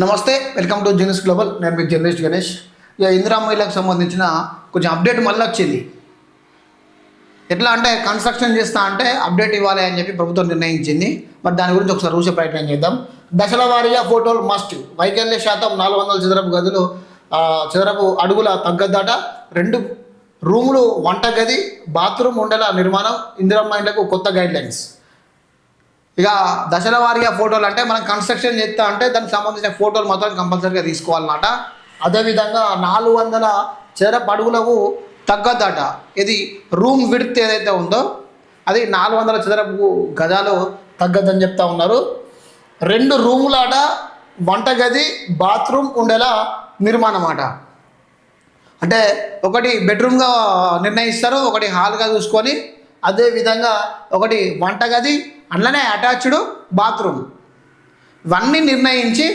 నమస్తే, welcome to genius global. నేను మీకు జర్నలిస్ట్ గణేష్. ఇక ఇందిరామహిళకు సంబంధించిన కొంచెం అప్డేట్ మళ్ళీ వచ్చింది. ఎట్లా అంటే కన్స్ట్రక్షన్ చేస్తా అంటే అప్డేట్ ఇవ్వాలి అని చెప్పి ప్రభుత్వం నిర్ణయించింది. మరి దాని గురించి ఒకసారి చూసే ప్రయత్నం చేద్దాం. దశల వారీగా ఫోటోలు మస్ట్. వైకల్య శాతం 400 చదరపు గదులు చదరపు అడుగుల తగ్గదట. 2 రూములు, వంటగది, బాత్రూమ్ ఉండేలా నిర్మాణం. ఇందిరామహిళకు కొత్త గైడ్లైన్స్. ఇక దశల వారీగా ఫోటోలు అంటే మనం కన్స్ట్రక్షన్ చేస్తా అంటే దానికి సంబంధించిన ఫోటోలు మాత్రం కంపల్సరీగా తీసుకోవాలన్నమాట. అదేవిధంగా 400 చదరపు అడుగులకు తగ్గదట. ఇది రూమ్ విడ్త్ ఏదైతే ఉందో అది 400 చదరపు గజాలు తగ్గదని చెప్తా ఉన్నారు. 2 రూములాట, వంటగది, బాత్రూమ్ ఉండేలా నిర్మాణం అట. అంటే ఒకటి బెడ్రూమ్గా నిర్ణయిస్తారు, ఒకటి హాల్గా చూసుకొని, అదేవిధంగా ఒకటి వంటగది, అందులోనే అటాచ్డ్ బాత్రూమ్, ఇవన్నీ నిర్ణయించి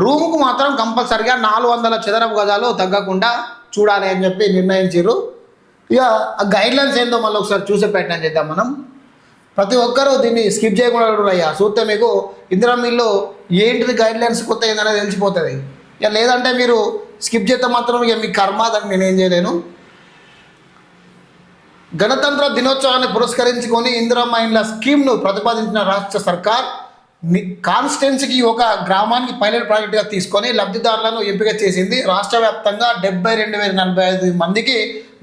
రూముకు మాత్రం కంపల్సరిగా 400 చదరపు గజాలు తగ్గకుండా చూడాలి అని చెప్పి నిర్ణయించారు. ఇక ఆ గైడ్లైన్స్ ఏందో మళ్ళీ ఒకసారి చూసే ప్రయత్నం చేద్దాం మనం. ప్రతి ఒక్కరూ దీన్ని స్కిప్ చేయకుండా అయ్యా చూస్తే మీకు ఇందిరామహిళలో ఏంటిది గైడ్లైన్స్ కొత్త ఏందనేది తెలిసిపోతుంది. ఇక లేదంటే మీరు స్కిప్ చేస్తే మాత్రం ఇక మీ కర్మ, దాన్ని నేనేం చేయలేను. గణతంత్ర దినోత్సవాన్ని పురస్కరించుకొని ఇందిరామహిళ స్కీమ్ను ప్రతిపాదించిన రాష్ట్ర సర్కార్ కాన్స్టిట్యున్సీకి ఒక గ్రామానికి పైలట్ ప్రాజెక్టుగా తీసుకొని లబ్ధిదారులను ఎంపిక చేసింది. రాష్ట్ర వ్యాప్తంగా 72,045 మందికి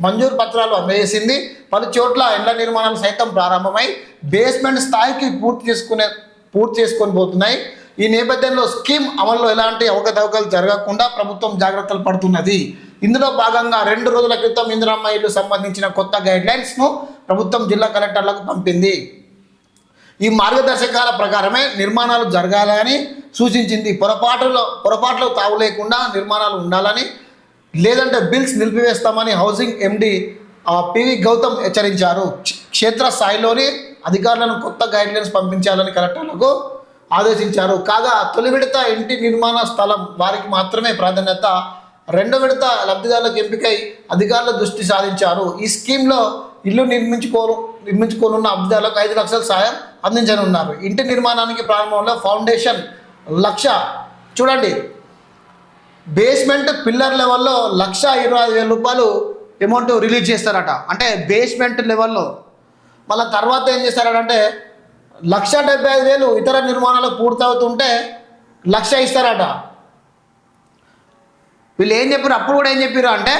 మంజూరు పత్రాలు అందజేసింది. పలు చోట్ల ఇండ్ల నిర్మాణాలు సైతం ప్రారంభమై బేస్మెంట్ స్థాయికి పూర్తి చేసుకొని పోతున్నాయి. ఈ నేపథ్యంలో స్కీమ్ అమల్లో ఎలాంటి అవకతవకలు జరగకుండా ప్రభుత్వం జాగ్రత్తలు పడుతున్నది. ఇందులో భాగంగా 2 రోజుల క్రితం ఇందిరామహిళకు సంబంధించిన కొత్త గైడ్లైన్స్ను ప్రభుత్వం జిల్లా కలెక్టర్లకు పంపింది. ఈ మార్గదర్శకాల ప్రకారమే నిర్మాణాలు జరగాలని సూచించింది. పొరపాట్లు తావు లేకుండా నిర్మాణాలు ఉండాలని, లేదంటే బిల్స్ నిలిపివేస్తామని హౌసింగ్ ఎండి పివి గౌతమ్ హెచ్చరించారు. క్షేత్రస్థాయిలోని అధికారులను కొత్త గైడ్లైన్స్ పంపించాలని కలెక్టర్లకు ఆదేశించారు. కాగా తొలి విడత ఇంటి నిర్మాణ స్థలం వారికి మాత్రమే ప్రాధాన్యత. 2వ విడత లబ్ధిదారులకు ఎంపికై అధికారుల దృష్టి సాధించారు. ఈ స్కీమ్లో ఇల్లు నిర్మించుకోనున్న లబ్ధిదారులకు 5 లక్షల సాయం అందించనున్నారు. ఇంటి నిర్మాణానికి ప్రారంభంలో ఫౌండేషన్ 1,00,000 చూడండి, బేస్మెంట్ పిల్లర్ లెవెల్లో 1,25,000 రూపాయలు అమౌంట్ రిలీజ్ చేస్తారట. అంటే బేస్మెంట్ లెవెల్లో. మళ్ళీ తర్వాత ఏం చేస్తారంటే 1,75,000 ఇతర నిర్మాణాలు పూర్తవుతుంటే 1,00,000 ఇస్తారట. వీళ్ళు ఏం చెప్పారు, అప్పుడు కూడా ఏం చెప్పారు అంటే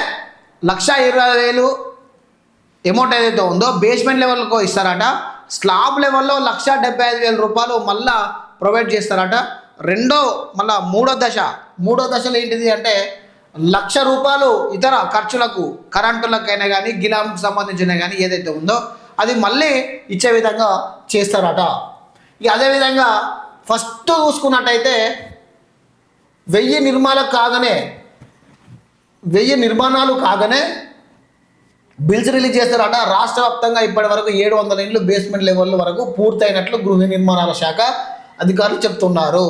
1,20,000 అమౌంట్ ఏదైతే ఉందో బేస్మెంట్ లెవెల్కు ఇస్తారట. స్లాబ్ లెవెల్లో 1,75,000 రూపాయలు మళ్ళా ప్రొవైడ్ చేస్తారట. మూడో దశలో ఏంటిది అంటే 1,00,000 రూపాయలు ఇతర ఖర్చులకు, కరెంటులకైనా కానీ, గిలాంకు సంబంధించిన కానీ ఏదైతే ఉందో అది మళ్ళీ ఇచ్చే విధంగా చేస్తారట. ఇక అదేవిధంగా ఫస్ట్ చూసుకున్నట్టయితే 1000 నిర్మాణాలు కాగానే బిల్స్ రిలీజ్ చేస్తారట. రాష్ట్ర వ్యాప్తంగా ఇప్పటి వరకు 700 ఇండ్లు బేస్మెంట్ లెవెల్ వరకు పూర్తయినట్లు గృహ నిర్మాణాల శాఖ అధికారులు చెప్తున్నారు.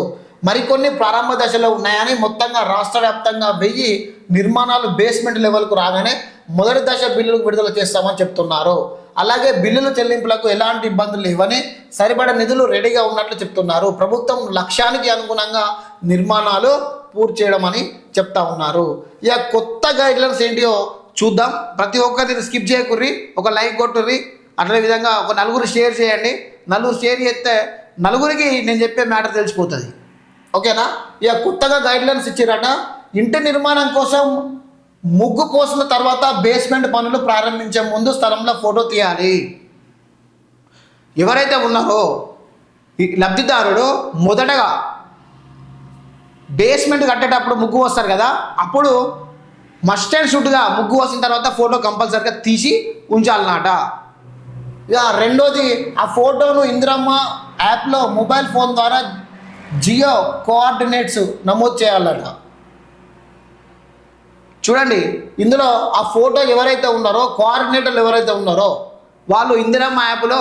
మరికొన్ని ప్రారంభ దశలో ఉన్నాయని, మొత్తంగా రాష్ట్ర వ్యాప్తంగా 1000 నిర్మాణాలు బేస్మెంట్ లెవెల్కు రాగానే మొదటి దశ బిల్లులకు విడుదల చేస్తామని చెప్తున్నారు. అలాగే బిల్లుల చెల్లింపులకు ఎలాంటి ఇబ్బందులు లేవని, సరిపడ నిధులు రెడీగా ఉన్నట్లు చెప్తున్నారు. ప్రభుత్వం లక్ష్యానికి అనుగుణంగా నిర్మాణాలు పూర్తి చేయడం అని చెప్తా ఉన్నారు. ఇక కొత్త గైడ్లైన్స్ ఏంటియో చూద్దాం. ప్రతి ఒక్కరిని స్కిప్ చేయకుర్రి, ఒక లైక్ కొట్టుర్రి, అట్లే విధంగా ఒక 4 షేర్ చేయండి. 4 షేర్ చేస్తే 4కి నేను చెప్పే మ్యాటర్ తెలిసిపోతుంది. ఓకేనా? ఇక కొత్తగా గైడ్లైన్స్ ఇచ్చారట. ఇంటి నిర్మాణం కోసం ముగ్గు పోసిన తర్వాత బేస్మెంట్ పనులు ప్రారంభించే ముందు స్థలంలో ఫోటో తీయాలి. ఎవరైతే ఉన్నారో ఈ లబ్ధిదారుడు మొదటగా బేస్మెంట్ కట్టేటప్పుడు ముగ్గు వస్తారు కదా, అప్పుడు మస్ట్ అండ్ షుడ్గా ముగ్గు వచ్చిన తర్వాత ఫోటో కంపల్సరీగా తీసి ఉంచాలన్నమాట. ఇక రెండోది, ఆ ఫోటోను ఇందిరమ్మ యాప్లో మొబైల్ ఫోన్ ద్వారా జియో కోఆర్డినేట్స్ నమోదు చేయాలట. చూడండి, ఇందులో ఆ ఫోటో ఎవరైతే ఉన్నారో, కోఆర్డినేటర్లు ఎవరైతే ఉన్నారో వాళ్ళు ఇందిరమ్మ యాప్లో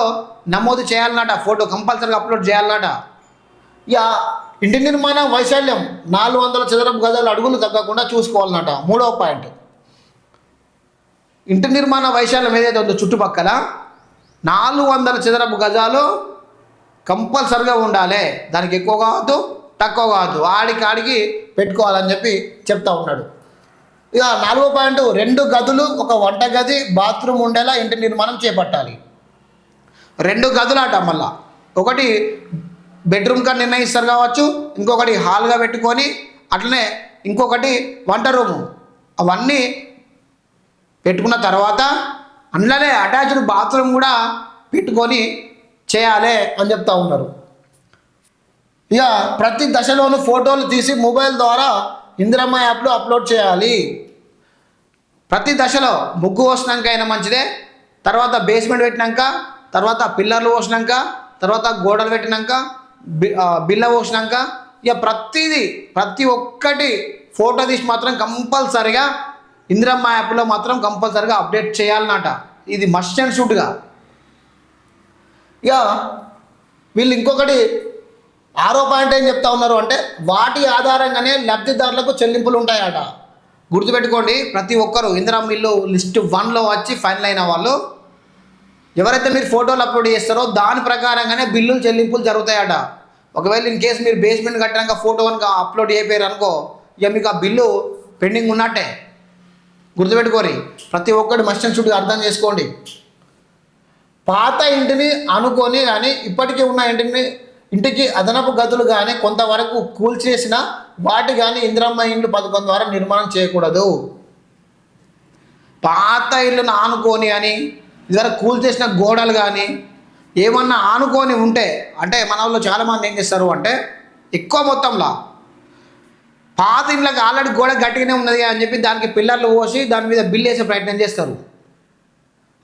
నమోదు చేయాలన్నట. ఫోటో కంపల్సరీగా అప్లోడ్ చేయాలన్నట. ఇక ఇంటి నిర్మాణ వైశాల్యం 400 చదరపు గజాలు అడుగులు తగ్గకుండా చూసుకోవాలన్నట. 3వ పాయింట్, ఇంటి నిర్మాణ వైశాల్యం ఏదైతే ఉందో చుట్టుపక్కల 400 చదరపు గజాలు కంపల్సరిగా ఉండాలి. దానికి ఎక్కువ కావద్దు, తక్కువ కాదు, ఆడికి పెట్టుకోవాలని చెప్పి చెప్తా ఉన్నాడు. ఇక 4వ పాయింట్, 2 గదులు 1 వంటగది బాత్రూమ్ ఉండేలా ఇంటి నిర్మాణం చేపట్టాలి. 2 గదులాట, మళ్ళా ఒకటి బెడ్రూమ్గా నిర్ణయిస్తారు కావచ్చు, ఇంకొకటి హాల్గా పెట్టుకొని అట్లనే ఇంకొకటి వంట రూము, అవన్నీ పెట్టుకున్న తర్వాత అందులోనే అటాచ్డ్ బాత్రూమ్ కూడా పెట్టుకొని చేయాలి అని చెప్తా ఉన్నారు. ఇక ప్రతి దశలోనూ ఫోటోలు తీసి మొబైల్ ద్వారా ఇందిరమ్మ యాప్లో అప్లోడ్ చేయాలి. ప్రతి దశలో ముగ్గు పోసినాక అయినా మంచిదే, తర్వాత బేస్మెంట్ పెట్టినాక, తర్వాత పిల్లర్లు పోసినాక, తర్వాత గోడలు పెట్టినాక, బిల్ల పోసినాక, ఇక ప్రతి ఒక్కటి ఫోటో తీసి మాత్రం కంపల్సరిగా ఇందిరమ్మ యాప్లో మాత్రం కంపల్సరిగా అప్డేట్ చేయాలన్నట. ఇది మస్ట్ అండ్ షుడ్గా. ఇక వీళ్ళు ఇంకొకటి 6వ పాయింట్ ఏం చెప్తా ఉన్నారు అంటే, వాటి ఆధారంగానే లబ్ధిదారులకు చెల్లింపులు ఉంటాయట. గుర్తుపెట్టుకోండి, ప్రతి ఒక్కరు ఇందిరమ్మ ఇల్లు లిస్ట్ 1లో వచ్చి ఫైనల్ అయిన వాళ్ళు ఎవరైతే మీరు ఫోటోలు అప్లోడ్ చేస్తారో దాని ప్రకారంగానే బిల్లులు చెల్లింపులు జరుగుతాయట. ఒకవేళ ఇన్ కేసు మీరు బేస్మెంట్ కట్టినాక ఫోటో కనుక అప్లోడ్ చేయలేరు అనుకో, ఇక మీకు ఆ బిల్లు పెండింగ్ ఉన్నట్టే. గుర్తుపెట్టుకోరి, ప్రతి ఒక్కటి మస్ట్ అండ్ షుడ్గా అర్థం చేసుకోండి. పాత ఇంటిని అనుకొని కానీ ఇప్పటికీ ఉన్న ఇంటికి అదనపు గదులు కానీ కొంతవరకు కూల్చేసిన వాటి కానీ ఇందిరమ్మ ఇండ్లు పథకం ద్వారా నిర్మాణం చేయకూడదు. పాత ఇళ్ళను ఆనుకొని అని ఇదివరకు కూల్చేసిన గోడలు కానీ ఏమన్నా ఆనుకొని ఉంటే, అంటే మన వాళ్ళు చాలామంది ఏం చేస్తారు అంటే ఎక్కువ మొత్తంలో పాత ఇండ్లకు ఆల్రెడీ గోడ గట్టిగానే ఉన్నది అని చెప్పి దానికి పిల్లర్లు పోసి దాని మీద బిల్లు వేసే ప్రయత్నం చేస్తారు.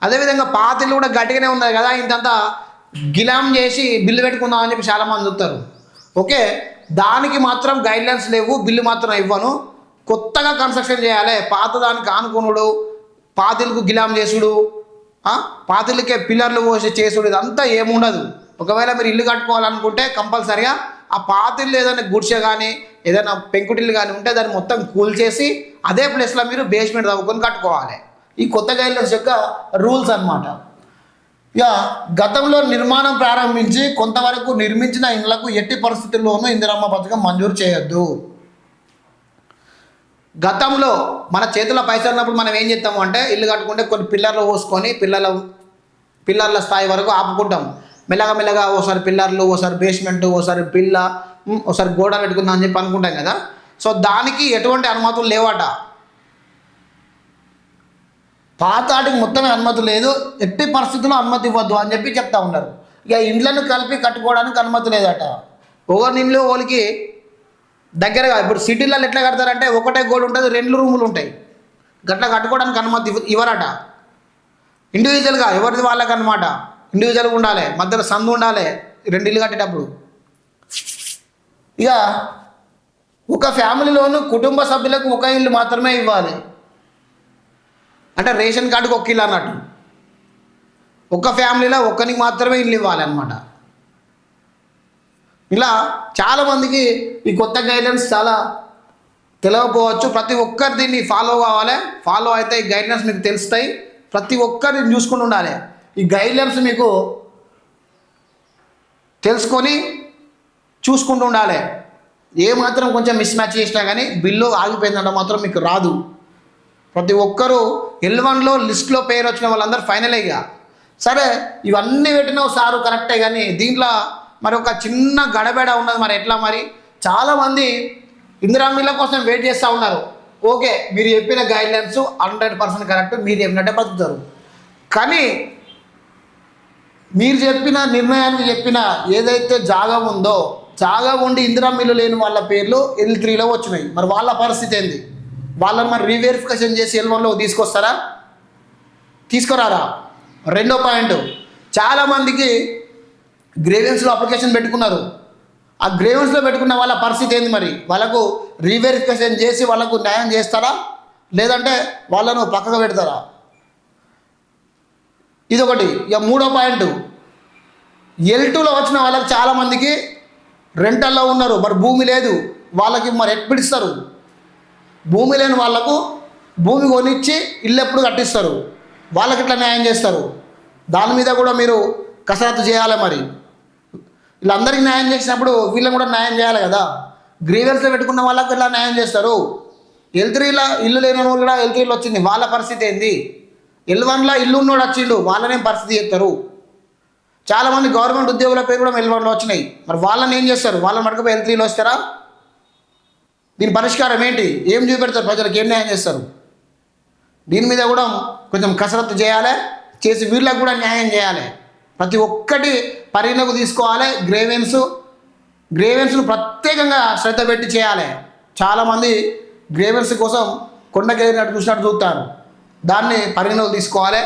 అదేవిధంగా పాత ఇల్లు కూడా గట్టిగానే ఉన్నది కదా, ఇంతంతా గిలాం చేసి బిల్లు పెట్టుకుందాం అని చెప్పి చాలామంది చూస్తారు. ఓకే, దానికి మాత్రం గైడ్లైన్స్ లేవు, బిల్లు మాత్రం ఇవ్వను. కొత్తగా కన్స్ట్రక్షన్ చేయాలి, పాత దానికి ఆనుకునుడు, పాతిళ్ళకు గిలాం చేసుడు, పాతిళ్ళకే పిల్లర్లు పోసి చేసుడు, ఇదంతా ఏముండదు. ఒకవేళ మీరు ఇల్లు కట్టుకోవాలనుకుంటే కంపల్సరిగా ఆ పాతిళ్ళు ఏదైనా గుడిసె కానీ ఏదైనా పెంకుటిల్లు కానీ ఉంటే దాన్ని మొత్తం కూల్చేసి అదే ప్లేస్లో మీరు బేస్మెంట్ తవ్వుకొని కట్టుకోవాలి. ఈ కొత్త గైడ్లైన్స్ యొక్క రూల్స్ అన్నమాట. ఇక గతంలో నిర్మాణం ప్రారంభించి కొంతవరకు నిర్మించిన ఇళ్లకు ఎట్టి పరిస్థితుల్లోనూ ఇందిరమ్మ పథకం మంజూరు చేయొద్దు. గతంలో మన చేతిలో పైసలు ఉన్నప్పుడు మనం ఏం చేస్తాము అంటే ఇల్లు కట్టుకుంటే కొన్ని పిల్లర్లు పోసుకొని పిల్లర్ల స్థాయి వరకు ఆపుకుంటాం. మెల్లగా ఓసారి పిల్లర్లు, ఓసారి బేస్మెంట్, ఓసారి పిల్ల, ఒకసారి గోడ పెట్టుకుందాం అని చెప్పి అనుకుంటాం కదా. సో దానికి ఎటువంటి అనుమతులు లేవట. పాతాటికి మొత్తమే అనుమతి లేదు, ఎట్టి పరిస్థితుల్లో అనుమతి ఇవ్వద్దు అని చెప్పి చెప్తా ఉన్నారు. ఇక ఇండ్లను కలిపి కట్టుకోవడానికి అనుమతి లేదట. ఒకరి ఇంట్లో వాళ్ళకి దగ్గరగా, ఇప్పుడు సిటీలలో ఎట్లా కడతారంటే ఒకటే గోడ ఉంటుంది, 2 రూములు ఉంటాయి, గట్లా కట్టుకోవడానికి అనుమతి ఇవ్వరట. ఇండివిజువల్గా ఎవరిది వాళ్ళకి అనమాట, ఇండివిజువల్గా ఉండాలి, మధ్యలో సందు ఉండాలి 2 ఇల్లు కట్టేటప్పుడు. ఇక ఒక ఫ్యామిలీలోనూ కుటుంబ సభ్యులకు ఒక ఇల్లు మాత్రమే ఇవ్వాలి. అంటే రేషన్ కార్డుకి 1 ఇల్లు అన్నట్టు, ఒక ఫ్యామిలీలో ఒక్కరికి మాత్రమే ఇల్లు ఇవ్వాలి అన్నమాట. ఇలా చాలామందికి ఈ కొత్త గైడ్లైన్స్ చాలా తెలియకపోవచ్చు. ప్రతి ఒక్కరు దీన్ని ఫాలో కావాలి. ఫాలో అయితే ఈ గైడ్లైన్స్ మీకు తెలుస్తాయి. ప్రతి ఒక్కరు దీన్ని చూసుకుంటూ ఉండాలి. ఈ గైడ్లైన్స్ మీకు తెలుసుకొని చూసుకుంటూ ఉండాలి. ఏమాత్రం కొంచెం మిస్ మ్యాచ్ చేసినా కానీ బిల్లు ఆగిపోయిందంటే మాత్రం మీకు రాదు. ప్రతి ఒక్కరూ L1లో లిస్ట్లో పేరు వచ్చిన వాళ్ళందరూ ఫైనల్ అయ్యా. సరే, ఇవన్నీ పెట్టినావు సారు కరెక్టే, కానీ దీంట్లో మరి ఒక చిన్న గడబెడ ఉన్నది. మరి ఎట్లా? మరి చాలామంది ఇందిరమ్మ ఇళ్ళ కోసం వెయిట్ చేస్తూ ఉన్నారు. ఓకే, మీరు చెప్పిన గైడ్లైన్స్ 100% కరెక్ట్, మీరు చెప్పినట్టే బతుకుతారు. కానీ మీరు చెప్పిన నిర్ణయానికి చెప్పిన ఏదైతే జాగా ఉందో, జాగా ఉండి ఇందిరమ్మ ఇల్లు లేని వాళ్ళ పేర్లు L3లో వచ్చినాయి. మరి వాళ్ళ పరిస్థితి ఏంది? వాళ్ళని మరి రీవెరిఫికేషన్ చేసి L1లో తీసుకురారా? 2వ పాయింట్, చాలామందికి గ్రేవెన్స్లో అప్లికేషన్ పెట్టుకున్నారు. ఆ గ్రేవెన్స్లో పెట్టుకున్న వాళ్ళ పరిస్థితి ఏంది? మరి వాళ్ళకు రీవెరిఫికేషన్ చేసి వాళ్ళకు న్యాయం చేస్తారా, లేదంటే వాళ్ళను పక్కకు పెడతారా? ఇదొకటి. ఇక 3వ పాయింట్, L2లో వచ్చిన వాళ్ళకి చాలామందికి రెంటల్లో ఉన్నారు. మరి భూమి లేదు వాళ్ళకి, మరి ఎట్పిడిస్తారు? భూమి లేని వాళ్లకు భూమి కొనిచ్చి ఇల్లు ఎప్పుడు కట్టిస్తారు? వాళ్ళకి ఇట్లా న్యాయం చేస్తారు? దాని మీద కూడా మీరు కసరత్తు చేయాలి. మరి వీళ్ళందరికీ న్యాయం చేసినప్పుడు వీళ్ళని కూడా న్యాయం చేయాలి కదా. గ్రీవెన్స్లో పెట్టుకున్న వాళ్ళకి ఇలా న్యాయం చేస్తారు. L3లో ఇల్లు లేని వాళ్ళు కూడా L3లో వచ్చింది, వాళ్ళ పరిస్థితి ఏంది? L1లో ఇల్లు ఉన్నోడు వచ్చిండు, వాళ్ళనేం పరిస్థితి చేస్తారు? చాలామంది గవర్నమెంట్ ఉద్యోగుల పేరు కూడా L1లో వచ్చినాయి, మరి వాళ్ళని ఏం చేస్తారు? వాళ్ళని మడకపోయి L3లో వస్తారా? దీని పరిష్కారం ఏంటి? ఏం చూపెడతారు? ప్రజలకు ఏం న్యాయం చేస్తారు? దీని మీద కూడా కొంచెం కసరత్తు చేయాలి, చేసి వీళ్ళకు కూడా న్యాయం చేయాలి. ప్రతి ఒక్కటి పరిగణకు తీసుకోవాలి. గ్రేవెన్స్ను ప్రత్యేకంగా శ్రద్ధ పెట్టి చేయాలి. చాలామంది గ్రేవెన్స్ కోసం కొండకెళ్ళినట్టు చూసినట్టు చూస్తారు. దాన్ని పరిగణలోకి తీసుకోవాలి.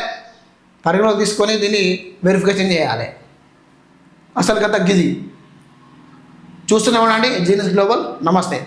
పరిగణలోకి తీసుకొని దీన్ని వెరిఫికేషన్ చేయాలి. అసలు కథ గిది చూస్తున్నామండి. Genius global. నమస్తే.